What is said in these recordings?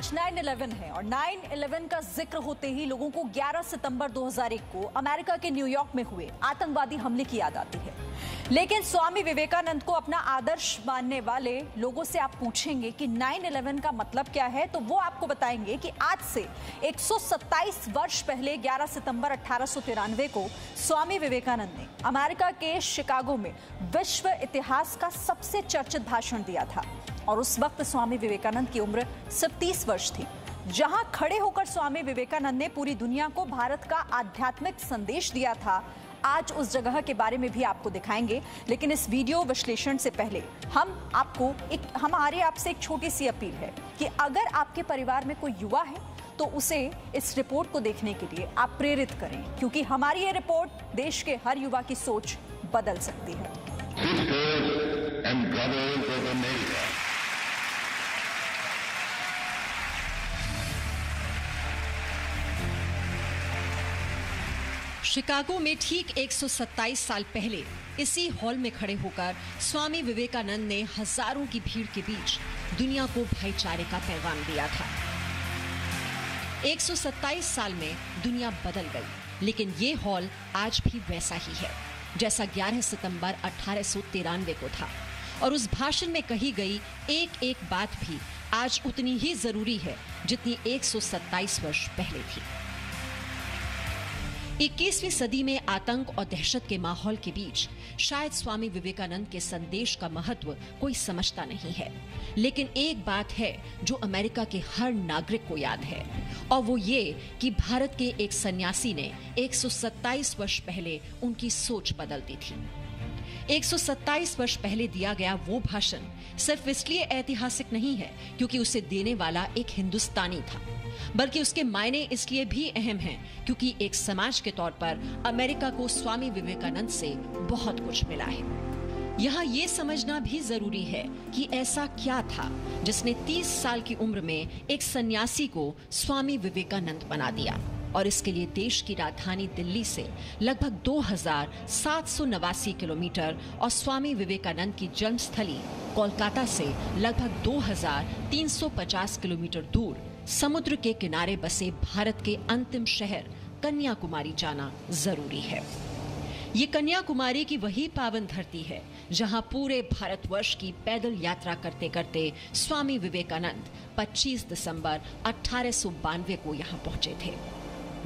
आज 9/11 है और 9/11 का जिक्र होते ही लोगों को 11 सितंबर 2001 को अमेरिका के न्यूयॉर्क में हुए आतंकवादी हमले की याद आती है। लेकिन स्वामी विवेकानंद को अपना आदर्श मानने वाले लोगों से आप पूछेंगे कि 9/11 का मतलब क्या है, तो वो आपको बताएंगे कि आज से 127 वर्ष पहले 11 सितंबर 1893 को स्वामी विवेकानंद ने अमेरिका के शिकागो में विश्व इतिहास का सबसे चर्चित भाषण दिया था। और उस वक्त स्वामी विवेकानंद की उम्र सिर्फ 30 वर्ष थी। जहां खड़े होकर स्वामी विवेकानंद ने पूरी दुनिया को भारत का आध्यात्मिक संदेश दिया था, आज उस जगह के बारे में भी आपको दिखाएंगे। लेकिन इस वीडियो विश्लेषण से पहले हमारी आपसे एक छोटी सी अपील है कि अगर आपके परिवार में कोई युवा है तो उसे इस रिपोर्ट को देखने के लिए आप प्रेरित करें, क्योंकि हमारी ये रिपोर्ट देश के हर युवा की सोच बदल सकती है। शिकागो में ठीक 127 साल पहले इसी हॉल में खड़े होकर स्वामी विवेकानंद ने हजारों की भीड़ के बीच दुनिया को भाईचारे का पैगाम दिया था। 127 साल में दुनिया बदल गई, लेकिन ये हॉल आज भी वैसा ही है जैसा 11 सितंबर 1893 को था। और उस भाषण में कही गई एक एक बात भी आज उतनी ही जरूरी है जितनी 127 वर्ष पहले थी। 21वीं सदी में आतंक और दहशत के माहौल के बीच शायद स्वामी विवेकानंद के संदेश का महत्व कोई समझता नहीं है, लेकिन एक बात है जो अमेरिका के हर नागरिक को याद है, और वो ये कि भारत के एक सन्यासी ने 127 वर्ष पहले उनकी सोच बदल दी थी। 127 वर्ष पहले दिया गया वो भाषण सिर्फ इसलिए ऐतिहासिक नहीं है क्योंकि उसे देने वाला एक हिंदुस्तानी था, बल्कि उसके मायने इसलिए भी अहम हैं क्योंकि एक समाज के तौर पर अमेरिका को स्वामी विवेकानंद से बहुत कुछ मिला है। यहाँ ये समझना भी जरूरी है कि ऐसा क्या था जिसने 30 साल की उम्र में एक सन्यासी को स्वामी विवेकानंद बना दिया, और इसके लिए देश की राजधानी दिल्ली से लगभग 2789 किलोमीटर और स्वामी विवेकानंद की जन्मस्थली कोलकाता से लगभग 2350 किलोमीटर दूर समुद्र के किनारे बसे भारत के अंतिम शहर कन्याकुमारी जाना जरूरी है। ये कन्याकुमारी की वही पावन धरती है जहां पूरे भारतवर्ष की पैदल यात्रा करते करते स्वामी विवेकानंद 25 दिसंबर 1892 को यहां पहुंचे थे।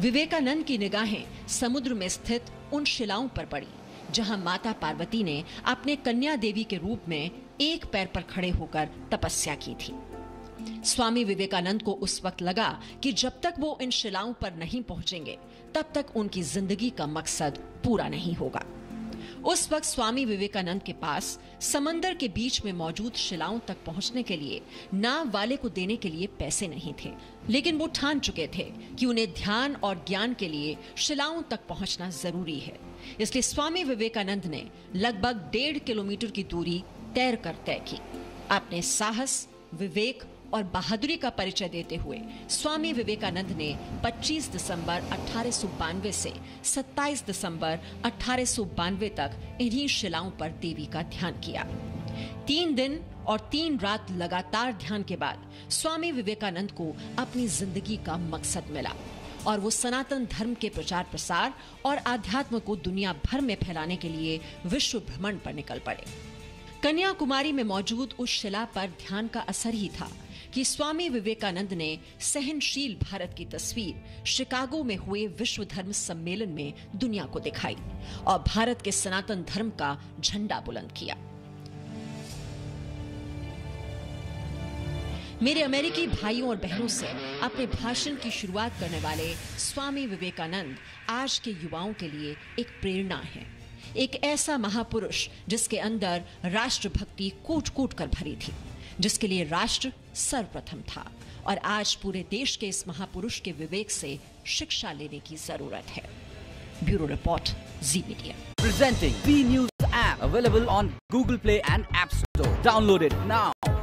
विवेकानंद की निगाहें समुद्र में स्थित उन शिलाओं पर पड़ी जहां माता पार्वती ने अपने कन्या देवी के रूप में एक पैर पर खड़े होकर तपस्या की थी। स्वामी विवेकानंद को उस वक्त लगा कि जब तक वो इन शिलाओं पर नहीं पहुंचेंगे तब तक उनकी जिंदगी का मकसद पूरा नहीं होगा। उस वक्त स्वामी विवेकानंद के पास समंदर के बीच में मौजूद शिलाओं तक पहुंचने के लिए नाव वाले को देने के लिए पैसे नहीं थे, लेकिन वो ठान चुके थे कि उन्हें ध्यान और ज्ञान के लिए शिलाओं तक पहुंचना जरूरी है। इसलिए स्वामी विवेकानंद ने लगभग 1.5 किलोमीटर की दूरी तैर कर तय की। अपने साहस, विवेक और बहादुरी का परिचय देते हुए स्वामी विवेकानंद ने 25 दिसंबर 1892 से 27 दिसंबर 1892 तक इन्हीं शिलाओं पर देवी का ध्यान किया। 3 दिन और 3 रात लगातार ध्यान के बाद स्वामी विवेकानंद को अपनी जिंदगी का मकसद मिला और वो सनातन धर्म के प्रचार प्रसार और आध्यात्म को दुनिया भर में फैलाने के लिए विश्व भ्रमण पर निकल पड़े। कन्याकुमारी में मौजूद उस शिला पर ध्यान का असर ही था कि स्वामी विवेकानंद ने सहनशील भारत की तस्वीर शिकागो में हुए विश्व धर्म सम्मेलन में दुनिया को दिखाई और भारत के सनातन धर्म का झंडा बुलंद किया। मेरे अमेरिकी भाइयों और बहनों से अपने भाषण की शुरुआत करने वाले स्वामी विवेकानंद आज के युवाओं के लिए एक प्रेरणा है, एक ऐसा महापुरुष जिसके अंदर राष्ट्रभक्ति कूट कूट कर भरी थी, जिसके लिए राष्ट्र सर्वप्रथम था, और आज पूरे देश के इस महापुरुष के विवेक से शिक्षा लेने की जरूरत है। Bureau report, ji media. Presenting V News app available on Google Play and App Store. Download it now.